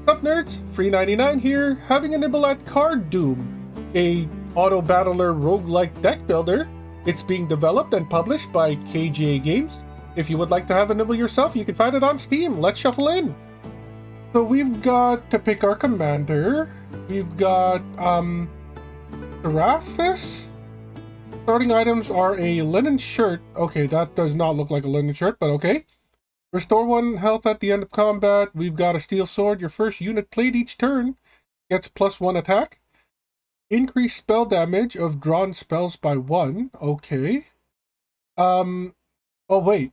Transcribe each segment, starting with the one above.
Sup Nerds, Free 99 here, having a nibble at Cardoom, a auto-battler roguelike deck builder. It's being developed and published by KGA Games. If you would like to have a nibble yourself, you can find it on Steam. Let's shuffle in. So we've got to pick our commander. We've got Seraphis. Starting items are a linen shirt. Okay, that does not look like a linen shirt, but okay. Restore 1 health at the end of combat. We've got a steel sword. Your first unit played each turn gets +1 attack. Increase spell damage of drawn spells by 1. Okay. Oh wait.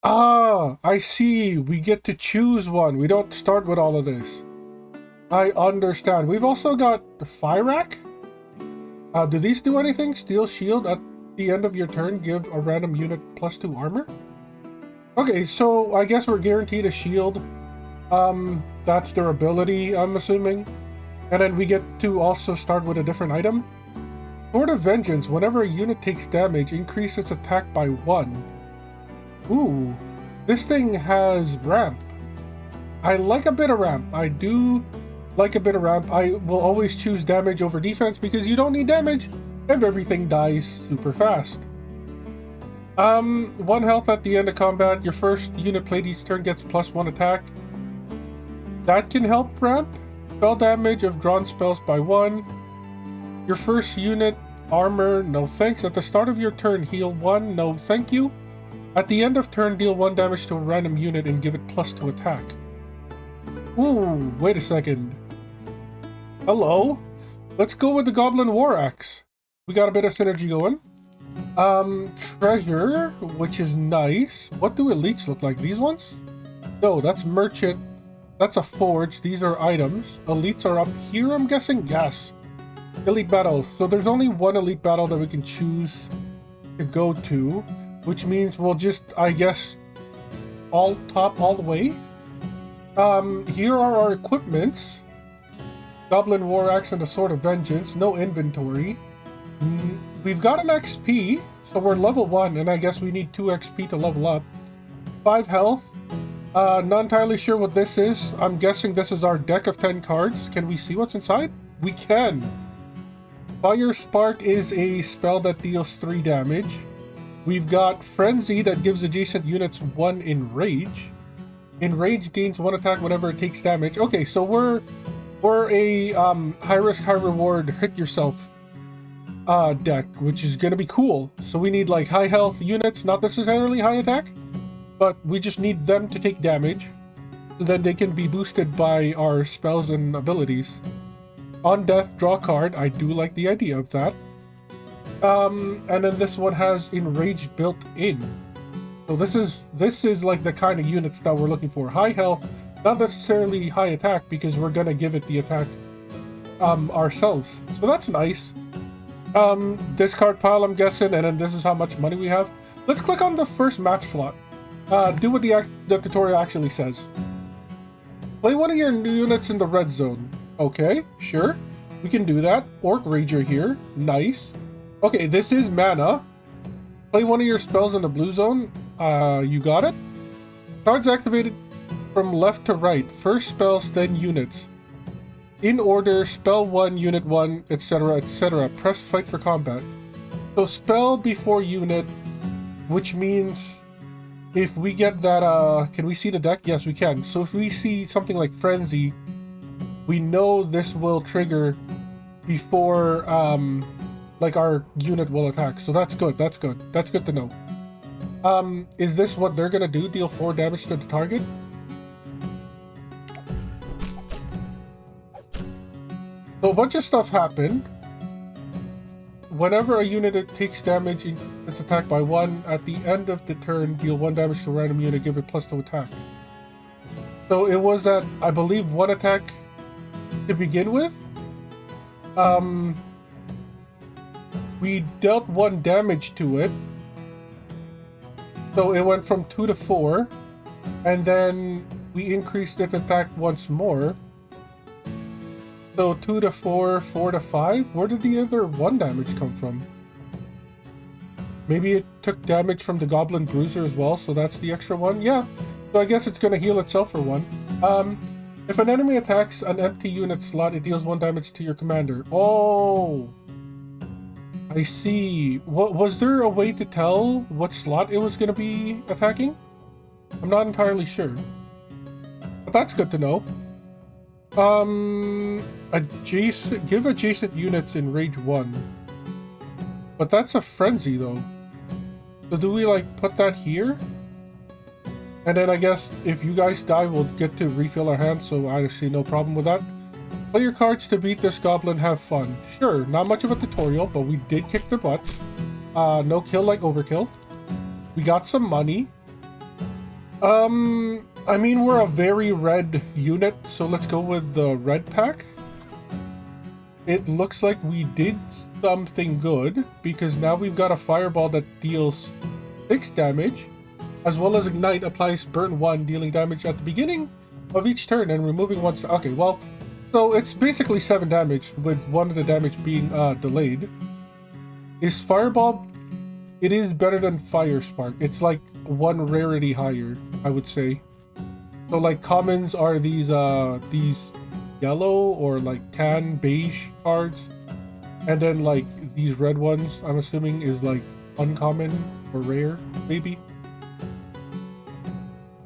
I see. We get to choose one. We don't start with all of this. I understand. We've also got the Fyrak. Do these do anything? Steel shield at the end of your turn. Give a random unit +2 armor. Okay, so I guess we're guaranteed a shield. That's their ability, I'm assuming. And then we get to also start with a different item. Sword of Vengeance. Whenever a unit takes damage, increase its attack by 1. Ooh, this thing has ramp. I like a bit of ramp. I do like a bit of ramp. I will always choose damage over defense because you don't need damage if everything dies super fast. 1 health at the end of combat. Your first unit played each turn gets +1 attack. That can help ramp. Spell damage of drawn spells by 1. Your first unit armor, no thanks. At the start of your turn, heal 1, no thank you. At the end of turn, deal 1 damage to a random unit and give it +2 attack. Ooh, wait a second. Hello? Let's go with the Goblin War Axe. We got a bit of synergy going. Treasure, which is nice. What do elites look like? These ones? No, that's merchant. That's a forge. These are items. Elites are up here, I'm guessing? Yes. Elite battle. So there's only one elite battle that we can choose to go to, which means we'll just, I guess, all the way. Here are our equipments. Goblin War Axe and the Sword of Vengeance. No inventory. We've got an XP, so we're level 1, and I guess we need 2 XP to level up. 5 health. Not entirely sure what this is. I'm guessing this is our deck of 10 cards. Can we see what's inside? We can. Fire Spark is a spell that deals 3 damage. We've got Frenzy that gives adjacent units 1 Enrage. Enrage gains 1 attack whenever it takes damage. Okay, so we're a high risk, high reward, hit yourself deck, which is gonna be cool. So we need like high health units, not necessarily high attack, but we just need them to take damage, so then they can be boosted by our spells and abilities. On death, draw a card. I do like the idea of that. And then this one has Enraged built in. So this is like the kind of units that we're looking for. High health, not necessarily high attack, because we're gonna give it the attack ourselves. So that's nice. Discard pile, I'm guessing, and then this is how much money we have. Let's click on the first map slot. Do what the tutorial actually says. Play one of your new units in the red zone. Okay, sure. We can do that. Orc Rager here. Nice. Okay, this is mana. Play one of your spells in the blue zone. You got it. Cards activated from left to right. First spells, then units. In order, spell 1, unit 1, etc., etc. Press fight for combat. So spell before unit, which means if we get that, can we see the deck? Yes, we can. So if we see something like Frenzy, we know this will trigger before, like our unit will attack. So that's good, that's good. That's good to know. Is this what they're gonna do? Deal 4 damage to the target? So a bunch of stuff happened. Whenever a unit takes damage, it's attacked by 1. At the end of the turn, deal 1 damage to a random unit, give it +2 attack. So it was at, I believe, 1 attack to begin with. We dealt 1 damage to it. So it went from 2 to 4. And then we increased its attack once more. So 2 to 4, 4 to 5. Where did the other 1 damage come from? Maybe it took damage from the Goblin Bruiser as well, so that's the extra 1. Yeah, so I guess it's going to heal itself for 1. If an enemy attacks an empty unit slot, it deals 1 damage to your commander. Oh, I see. What was there a way to tell what slot it was going to be attacking? I'm not entirely sure, but that's good to know. Give adjacent units in rage 1, but that's a frenzy though. So do we like put that here? And then I guess if you guys die, we'll get to refill our hands, so I see no problem with that. Play your cards to beat this goblin, have fun. Sure, not much of a tutorial, but we did kick their butts. No kill like overkill. We got some money. I mean, we're a very red unit, so let's go with the red pack. It looks like we did something good, because now we've got a fireball that deals 6 damage, as well as ignite applies burn 1, dealing damage at the beginning of each turn and removing 1. Okay, well, so it's basically 7 damage, with 1 of the damage being delayed. Is fireball? It is better than fire spark. It's like 1 rarity higher, I would say. So like commons are these yellow or like tan beige cards, and then like these red ones, I'm assuming, is like uncommon or rare, maybe.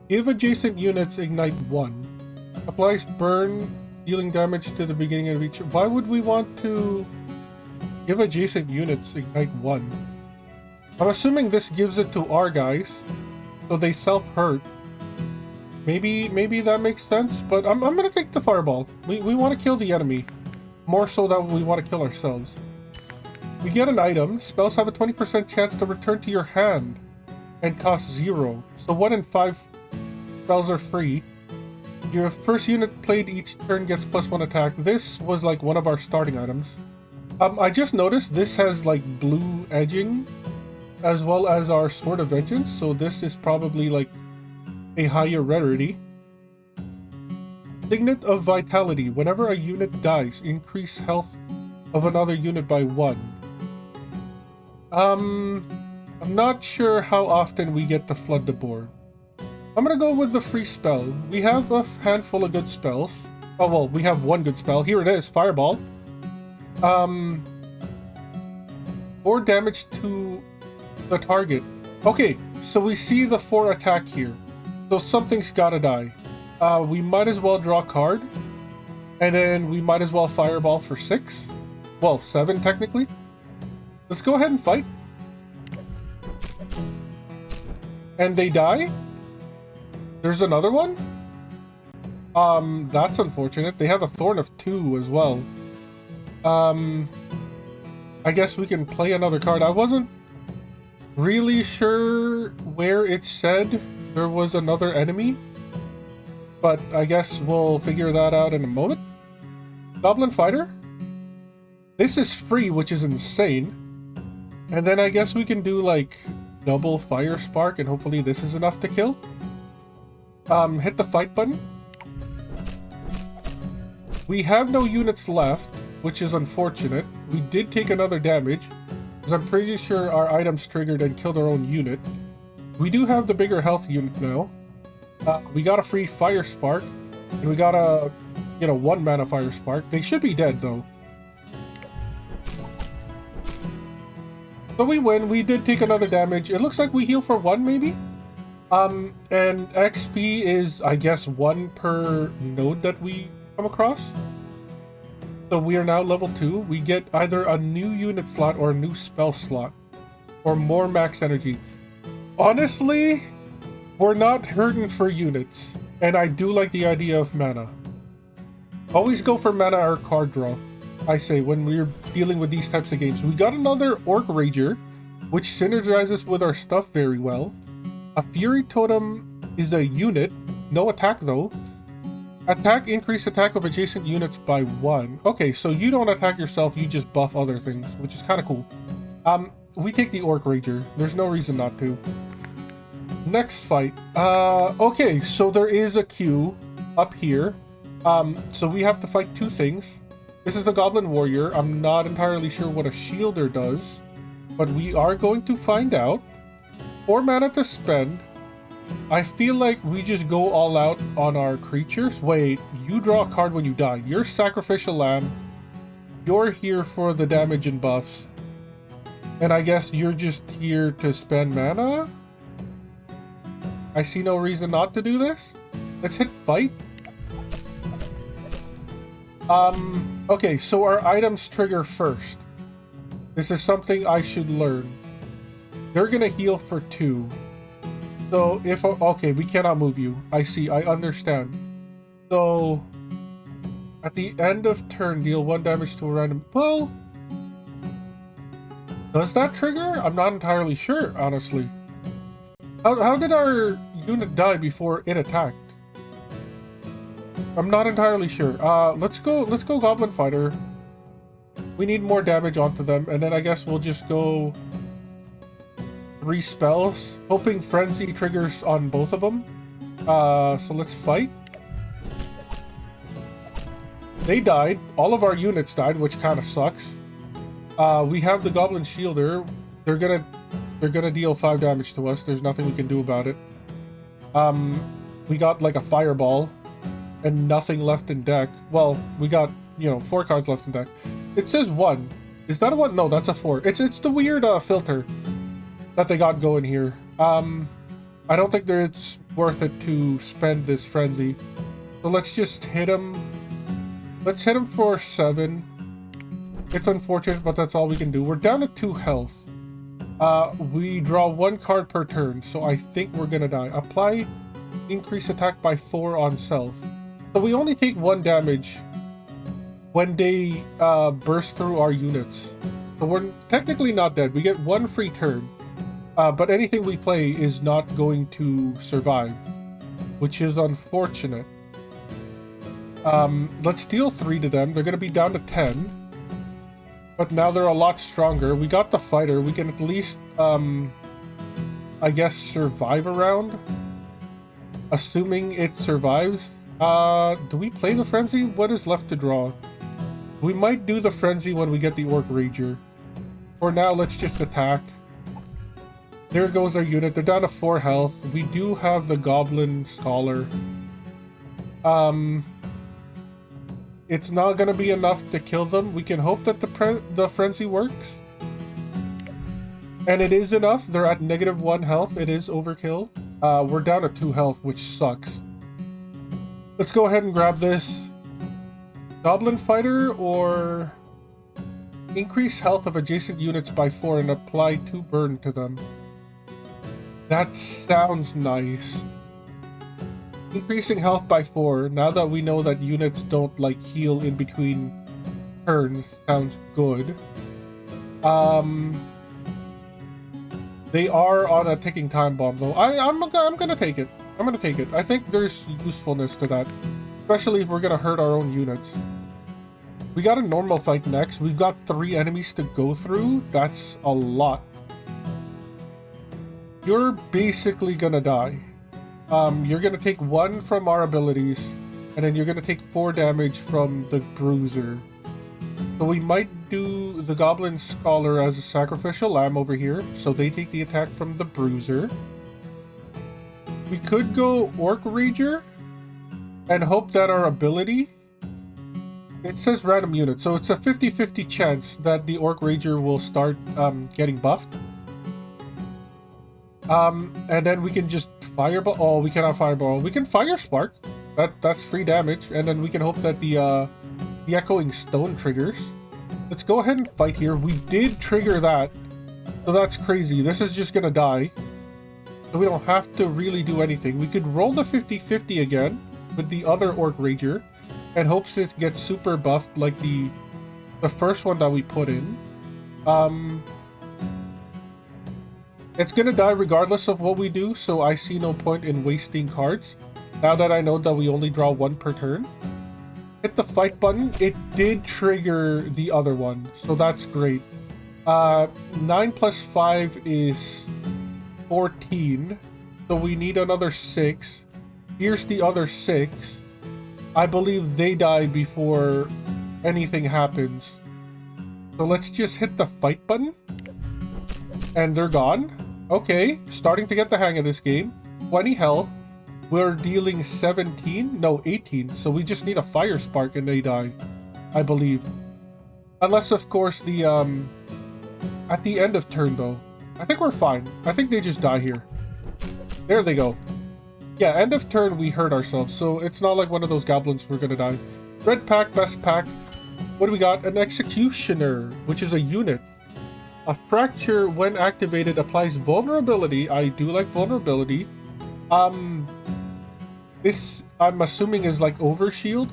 Give adjacent units ignite 1. Applies burn, dealing damage to the beginning of each. Why would we want to give adjacent units ignite 1? I'm assuming this gives it to our guys, so they self-hurt. Maybe that makes sense, but I'm gonna take the fireball. We want to kill the enemy, more so than we want to kill ourselves. We get an item. Spells have a 20% chance to return to your hand and cost 0. So 1 in 5 spells are free. Your first unit played each turn gets +1 attack. This was like one of our starting items. I just noticed this has like blue edging, as well as our Sword of Vengeance, so this is probably like a higher rarity. Signet of Vitality. Whenever a unit dies, increase health of another unit by 1. I'm not sure how often we get to flood the board. I'm gonna go with the free spell. We have a handful of good spells. Oh well, we have 1 good spell. Here it is, Fireball. 4 damage to the target. Okay, so we see the 4 attack here. So something's gotta die. We might as well draw a card. And then we might as well Fireball for 6. Well, 7 technically. Let's go ahead and fight. And they die? There's another one? That's unfortunate. They have a Thorn of 2 as well. I guess we can play another card. I wasn't really sure where it said there was another enemy, but I guess we'll figure that out in a moment. Goblin Fighter. This is free, which is insane. And then I guess we can do like double Fire Spark, and hopefully this is enough to kill. Hit the fight button. We have no units left, which is unfortunate. We did take another damage, because I'm pretty sure our items triggered and killed our own unit. We do have the bigger health unit now. We got a free Fire Spark, and we got a, 1 mana Fire Spark. They should be dead, though. So we win. We did take another damage. It looks like we heal for 1, maybe? And XP is, I guess, 1 per node that we come across. So we are now level 2. We get either a new unit slot or a new spell slot, or more max energy. Honestly, we're not hurting for units, and I do like the idea of mana. Always go for mana or card draw, I say, when we're dealing with these types of games. We got another Orc Rager, which synergizes with our stuff very well. A Fury Totem is a unit, no attack though. Attack, increase attack of adjacent units by 1. Okay, so you don't attack yourself, you just buff other things, which is kind of cool. We take the Orc Rager. There's no reason not to. Next fight. Okay, so there is a queue up here. So we have to fight 2 things. This is the Goblin Warrior. I'm not entirely sure what a Shielder does, but we are going to find out. 4 mana to spend. I feel like we just go all out on our creatures. Wait, you draw a card when you die. You're Sacrificial Lamb. You're here for the damage and buffs. And I guess you're just here to spend mana? I see no reason not to do this. Let's hit fight. Okay, so our items trigger first. This is something I should learn. They're gonna heal for 2. So if, okay, we cannot move you. I see, I understand. So at the end of turn, deal 1 damage to a random, well, does that trigger? I'm not entirely sure, honestly. How did our unit die before it attacked? I'm not entirely sure. Let's go Goblin Fighter. We need more damage onto them, and then I guess we'll just go 3 spells, hoping Frenzy triggers on both of them. So let's fight. They died. All of our units died, which kind of sucks. We have the Goblin Shielder. They're gonna deal 5 damage to us. There's nothing we can do about it. We got like a Fireball and nothing left in deck. Well, we got, 4 cards left in deck. It says 1. Is that a 1? No, that's a 4. It's the weird filter that they got going here. I don't think that it's worth it to spend this Frenzy. So let's just hit him. Let's hit him for 7. It's unfortunate, but that's all we can do. We're down to 2 health. We draw 1 card per turn, so I think we're gonna die. Apply increase attack by 4 on self. So we only take 1 damage when they burst through our units. So we're technically not dead. We get 1 free turn. But anything we play is not going to survive, which is unfortunate. Let's deal 3 to them. They're gonna be down to 10. But now they're a lot stronger. We got the fighter. We can at least, I guess, survive a round. Assuming it survives. Do we play the Frenzy? What is left to draw? We might do the Frenzy when we get the Orc Rager. For now, let's just attack. There goes our unit. They're down to 4 health. We do have the Goblin Scholar. It's not going to be enough to kill them. We can hope that the Frenzy works. And it is enough. They're at -1 health. It is overkill. We're down to 2 health, which sucks. Let's go ahead and grab this. Goblin Fighter or increase health of adjacent units by 4 and apply 2 burn to them. That sounds nice. Increasing health by 4, now that we know that units don't like heal in between turns, sounds good. They are on a ticking time bomb though. I'm gonna take it. I'm gonna take it. I think there's usefulness to that, especially if we're gonna hurt our own units. We got a normal fight next. We've got 3 enemies to go through. That's a lot. You're basically gonna die. You're gonna take 1 from our abilities, and then you're gonna take 4 damage from the Bruiser. So we might do the Goblin Scholar as a Sacrificial Lamb over here, so they take the attack from the Bruiser. We could go Orc Rager and hope that our ability... It says random unit, so it's a 50-50 chance that the Orc Rager will start getting buffed. And then we can just Fireball. Oh, we cannot Fireball. We can Fire Spark. That's free damage, and then we can hope that the Echoing Stone triggers. Let's go ahead and fight here. We did trigger that, so that's crazy. This is just gonna die, so we don't have to really do anything. We could roll the 50-50 again with the other Orc Rager, and hopes it gets super buffed like the first one that we put in. It's gonna die regardless of what we do, so I see no point in wasting cards. Now that I know that we only draw 1 per turn. Hit the fight button. It did trigger the other one, so that's great. 9 plus 5 is 14, so we need another 6. Here's the other 6. I believe they die before anything happens. So let's just hit the fight button. And they're gone. Okay, starting to get the hang of this game. 20 health. We're dealing 17, no 18. So we just need a fire spark and they die, I believe. Unless of course the at the end of turn though. I think we're fine. I think they just die here. There they go. Yeah, end of turn we hurt ourselves, so it's not like one of those goblins we're gonna die. Red pack, best pack. What do we got? An executioner, which is a unit. A fracture when activated applies vulnerability. I do like vulnerability. This I'm assuming is like overshield.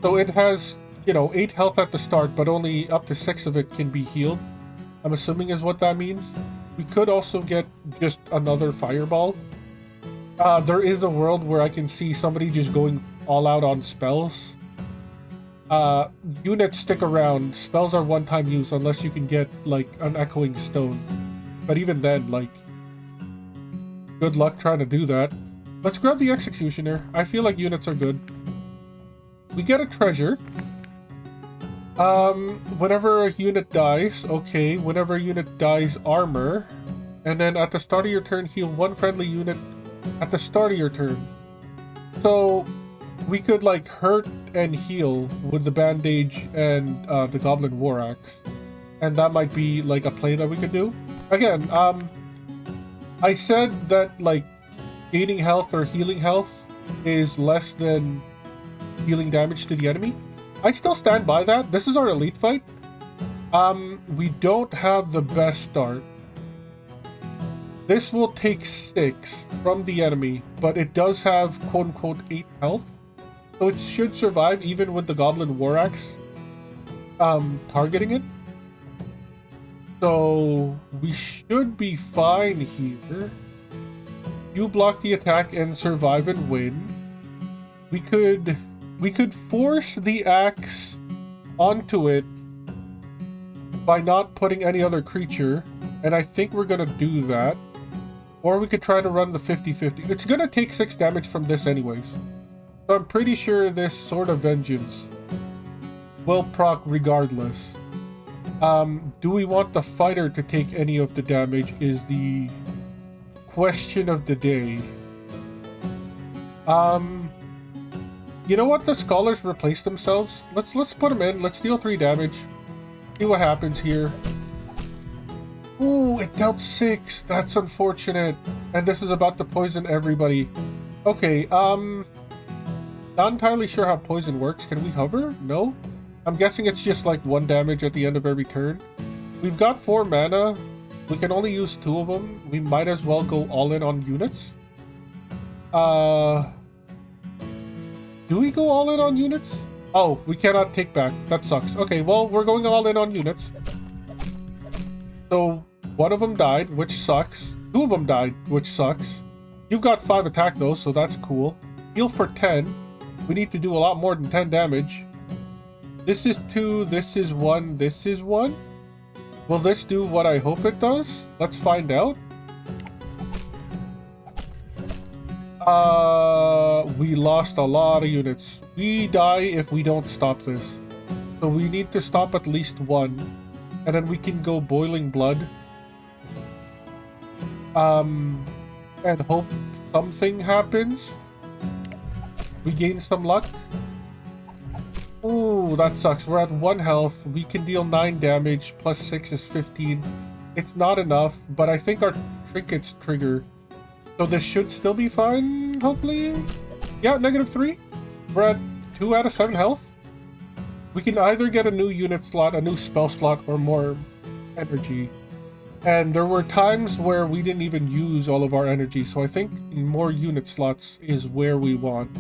So it has, you know, 8 health at the start, but only up to 6 of it can be healed. I'm assuming is what that means. We could also get just another fireball. There is a world where I can see somebody just going all out on spells. Units stick around. Spells are one-time use unless you can get, like, an echoing stone. But even then, like, good luck trying to do that. Let's grab the executioner. I feel like units are good. We get a treasure. Whenever a unit dies, okay. Whenever a unit dies, armor. And then at the start of your turn, heal one friendly unit at the start of your turn. So we could like hurt and heal with the bandage and the goblin war axe, and that might be like a play that we could do. Again, I said that like gaining health or healing health is less than dealing damage to the enemy. I still stand by that. This is our elite fight. We don't have the best start. This will take 6 from the enemy, but it does have quote-unquote 8 health. So it should survive even with the Goblin War Axe targeting it. So we should be fine here. You block the attack and survive and win. We could force the axe onto it by not putting any other creature, and I think we're gonna do that. Or we could try to run the 50-50. It's gonna take 6 damage from this anyways. So I'm pretty sure this Sword of Vengeance will proc regardless. Do we want the fighter to take any of the damage is the question of the day. You know what? The scholars replace themselves. Let's put them in. Let's deal 3 damage. See what happens here. Ooh, it dealt 6. That's unfortunate. And this is about to poison everybody. Okay, not entirely sure how poison works. Can we hover? No? I'm guessing it's just like 1 damage at the end of every turn. We've got 4 mana. We can only use 2 of them. We might as well go all in on units. Do we go all in on units? Oh, we cannot take back. That sucks. Okay, well, we're going all in on units. So 1 of them died, which sucks. 2 of them died, which sucks. You've got 5 attack though, so that's cool. Heal for 10. We need to do a lot more than 10 damage. This is 2, this is 1, this is 1. Will this do what I hope it does? Let's find out. We lost a lot of units. We die if we don't stop this. So we need to stop at least 1. And then we can go Boiling Blood. And hope something happens. We gain some luck. Ooh, that sucks. We're at 1 health. We can deal 9 damage. Plus 6 is 15. It's not enough, but I think our trinkets trigger. So this should still be fine, hopefully. Yeah, -3. We're at 2 out of 7 health. We can either get a new unit slot, a new spell slot, or more energy. And there were times where we didn't even use all of our energy, so I think more unit slots is where we want.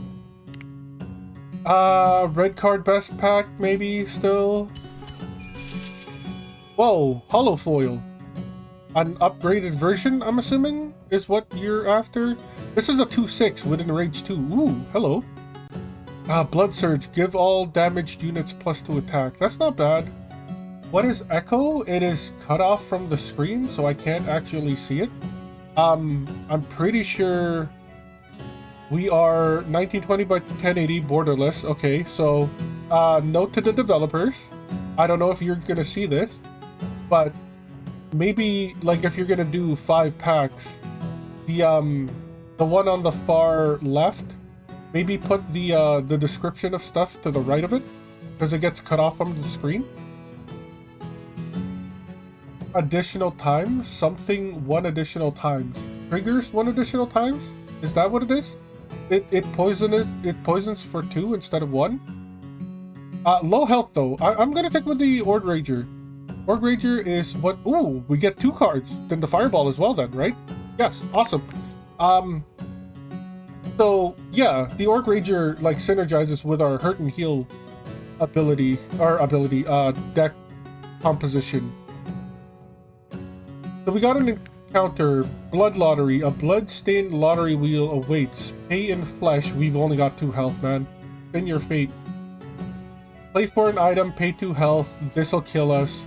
Red card best pack, maybe, still. Whoa, hollow foil. An upgraded version, I'm assuming, is what you're after. This is a 2/6 within range 2. Ooh, hello. Blood Surge. Give all damaged units +2 attack. That's not bad. What is Echo? It is cut off from the screen, so I can't actually see it. I'm pretty sure we are 1920 by 1080 borderless. Okay, so note to the developers. I don't know if you're gonna see this, but maybe like if you're gonna do 5 packs, the The one on the far left, maybe put the description of stuff to the right of it, because it gets cut off from the screen. Additional times, something 1 additional times. Triggers 1 additional times? Is that what it is? It poisons for 2 instead of 1. Low health though. I'm gonna take with the Org Rager. Org Rager is what? Ooh, we get 2 cards. Then the Fireball as well then, right? Yes, awesome. So yeah, the Org Rager like synergizes with our hurt and heal ability, deck composition. So we got an encounter, Blood Lottery. A blood-stained lottery wheel awaits. Pay in flesh. We've only got 2 health, man. Spin your fate. Play for an item, pay 2 health. This'll kill us.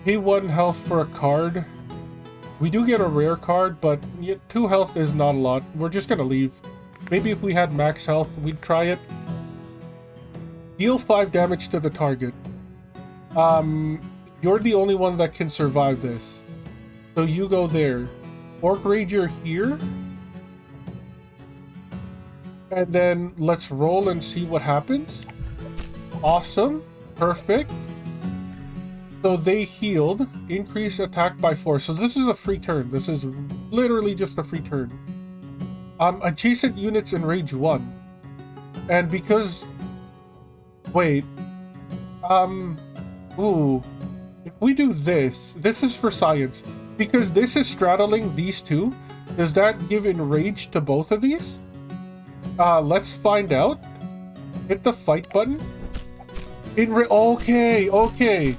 Pay 1 health for a card. We do get a rare card, but 2 health is not a lot. We're just gonna leave. Maybe if we had max health, we'd try it. Deal 5 damage to the target. You're the only one that can survive this. So you go there. Orc Rager here. And then let's roll and see what happens. Awesome. Perfect. So they healed. Increase attack by 4. So this is a free turn. This is literally just a free turn. Adjacent units enrage 1. And because... Wait. Ooh. If we do this, this is for science. Because this is straddling these 2, does that give enrage to both of these? Let's find out. Hit the fight button. Okay.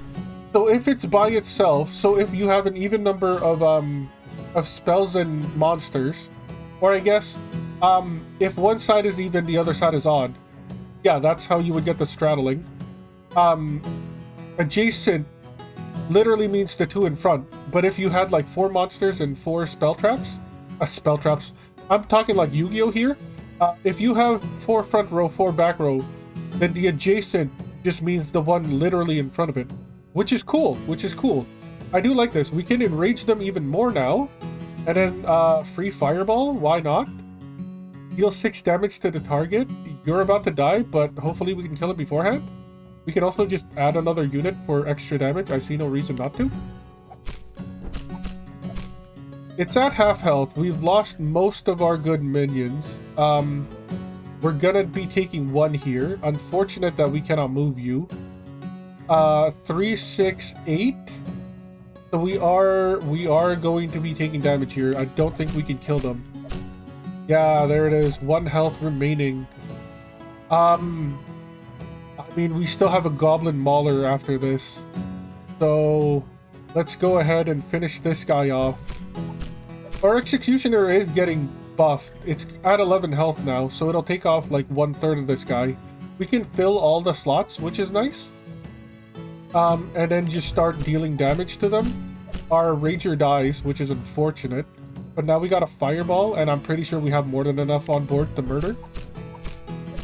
So if it's by itself, so if you have an even number of spells and monsters, or I guess, if one side is even, the other side is odd. Yeah, that's how you would get the straddling. Adjacent literally means the 2 in front. But if you had like 4 monsters and 4 spell traps, I'm talking like Yu-Gi-Oh here. If you have 4 front row, 4 back row, then the adjacent just means the one literally in front of it, which is cool. I do like this. We can enrage them even more now, and then free fireball. Why not? Deal 6 damage to the target. You're about to die, but hopefully we can kill it beforehand. We can also just add another unit for extra damage. I see no reason not to. It's at half health. We've lost most of our good minions. We're gonna be taking 1 here. Unfortunate that we cannot move you. 3, 6, 8. So we are going to be taking damage here. I don't think we can kill them. Yeah, there it is. 1 health remaining. I mean, we still have a Goblin Mauler after this. So let's go ahead and finish this guy off. Our Executioner is getting buffed. It's at 11 health now, so it'll take off like 1/3 of this guy. We can fill all the slots, which is nice. And then just start dealing damage to them. Our Rager dies, which is unfortunate. But now we got a Fireball, and I'm pretty sure we have more than enough on board to murder.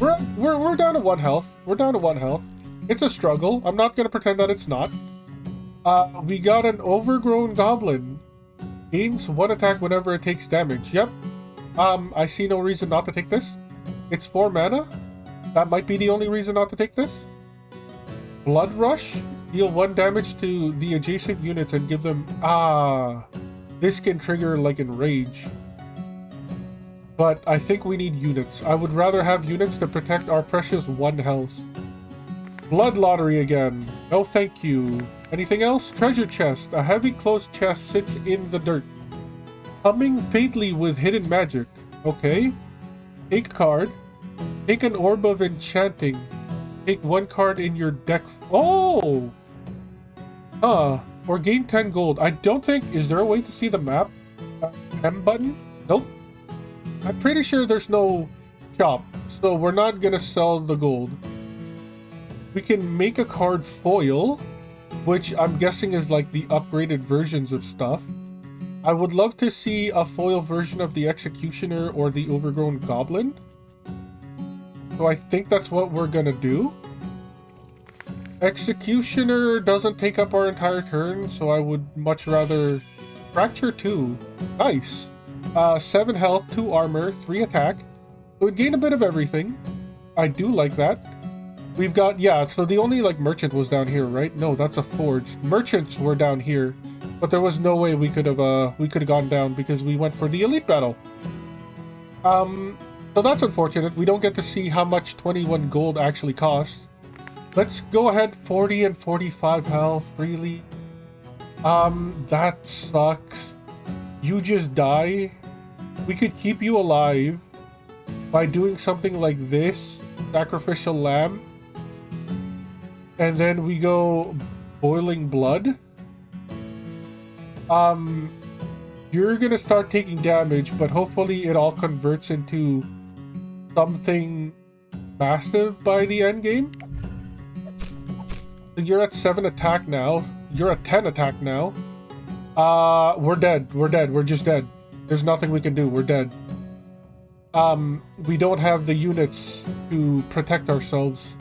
We're down to 1 health. We're down to 1 health. It's a struggle. I'm not gonna pretend that it's not. We got an Overgrown Goblin. Gains 1 attack whenever it takes damage. Yep. I see no reason not to take this. It's 4 mana. That might be the only reason not to take this. Blood Rush. Deal 1 damage to the adjacent units and give them... This can trigger like Enrage. But I think we need units. I would rather have units to protect our precious 1 health. Blood Lottery again. No thank you. Anything else? Treasure chest. A heavy closed chest sits in the dirt. Humming faintly with hidden magic. Okay. Take a card. Take an Orb of Enchanting. Take 1 card in your deck. Oh! Or gain 10 gold. I don't think... Is there a way to see the map? M button? Nope. I'm pretty sure there's no shop. So we're not gonna sell the gold. We can make a card foil, which I'm guessing is like the upgraded versions of stuff. I would love to see a foil version of the Executioner or the Overgrown Goblin. So I think that's what we're gonna do. Executioner doesn't take up our entire turn, so I would much rather... Fracture 2. Nice. 7 health, 2 armor, 3 attack. So it gained a bit of everything. I do like that. We've got, yeah, so the only, like, merchant was down here, right? No, that's a forge. Merchants were down here, but there was no way we could have gone down because we went for the elite battle. So that's unfortunate. We don't get to see how much 21 gold actually costs. Let's go ahead, 40 and 45 health, really? That sucks. You just die. We could keep you alive by doing something like this, sacrificial lamb. And then we go boiling blood. You're gonna start taking damage, but hopefully it all converts into something massive by the end game. So you're at 7 attack now. You're at 10 attack now. We're dead. We're dead. We're just dead. There's nothing we can do. We're dead. We don't have the units to protect ourselves.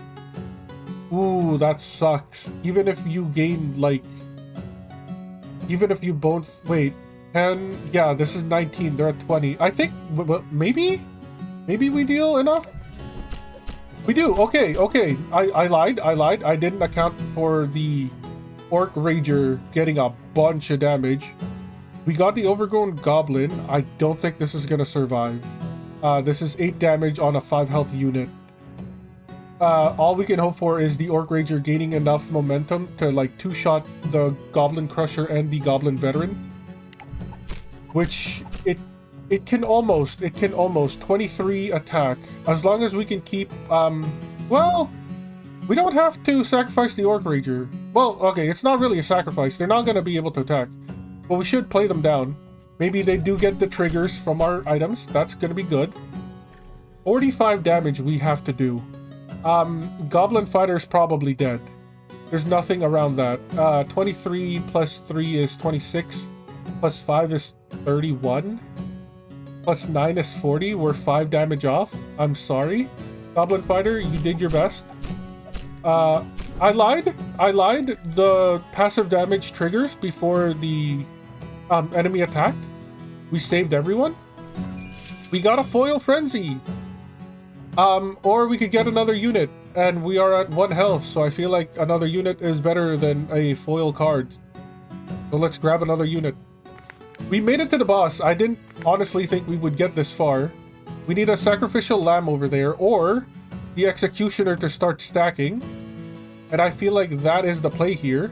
Ooh, that sucks. Even if you gain, like... Even if you both... Wait. 10... Yeah, this is 19. They're at 20. I think... Maybe? Maybe we deal enough? We do. Okay, okay. I lied. I didn't account for the Orc Rager getting a bunch of damage. We got the Overgrown Goblin. I don't think this is going to survive. This is 8 damage on a 5 health unit. All we can hope for is the Orc Rager gaining enough momentum to, like, 2-shot the Goblin Crusher and the Goblin Veteran. Which, it can almost 23 attack. As long as we can keep, well, we don't have to sacrifice the Orc Rager. Well, okay, it's not really a sacrifice. They're not going to be able to attack. But we should play them down. Maybe they do get the triggers from our items. That's going to be good. 45 damage we have to do. Goblin Fighter is probably dead. There's nothing around that. 23 plus 3 is 26. Plus 5 is 31. Plus 9 is 40. We're 5 damage off. I'm sorry. Goblin Fighter, you did your best. I lied. The passive damage triggers before the enemy attacked. We saved everyone. We got a foil frenzy. Or we could get another unit, and we are at 1 health, so I feel like another unit is better than a foil card. So let's grab another unit. We made it to the boss. I didn't honestly think we would get this far. We need a sacrificial lamb over there, or the executioner to start stacking. And I feel like that is the play here.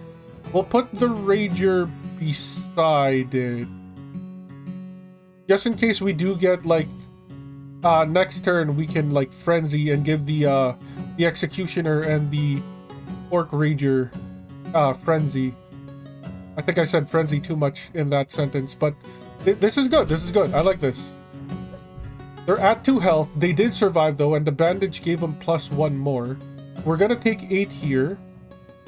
We'll put the Rager beside it. Just in case we do get, like, next turn we can, like, frenzy and give the executioner and the Orc Rager frenzy. I think I said frenzy too much in that sentence, but this is good. This is good. I like this. They're at 2 health. They did survive, though, and the bandage gave them +1 more. We're gonna take 8 here.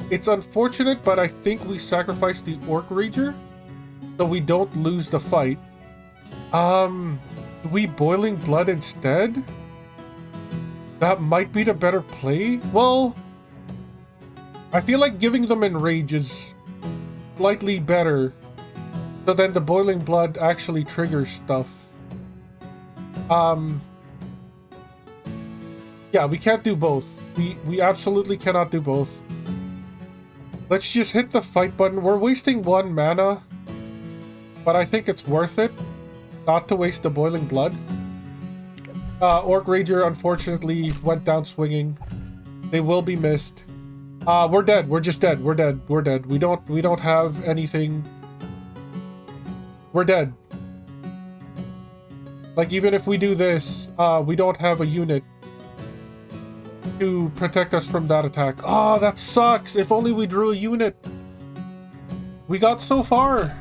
It's unfortunate, but I think we sacrificed the Orc Rager so we don't lose the fight. We boiling blood instead? That might be the better play. Well, I feel like giving them enrage is slightly better, so then the boiling blood actually triggers stuff. Yeah, we can't do both. We absolutely cannot do both. Let's just hit the fight button. We're wasting 1 mana, but I think it's worth it not to waste the boiling blood. Orc Rager unfortunately went down swinging. They will be missed. We're dead. We're just dead. We're dead. We're dead. We don't have anything. We're dead. Like, even if we do this, we don't have a unit to protect us from that attack. Oh, that sucks. If only we drew a unit. We got so far.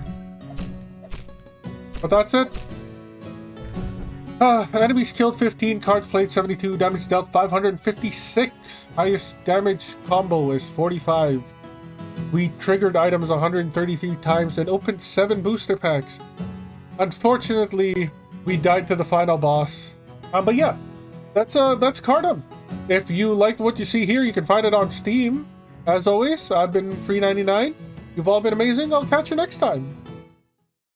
But that's it. Enemies killed 15, cards played 72, damage dealt 556. Highest damage combo is 45. We triggered items 133 times and opened 7 booster packs. Unfortunately, we died to the final boss. But yeah, that's Cardoom. If you liked what you see here, you can find it on Steam. As always, I've been Free99. You've all been amazing. I'll catch you next time.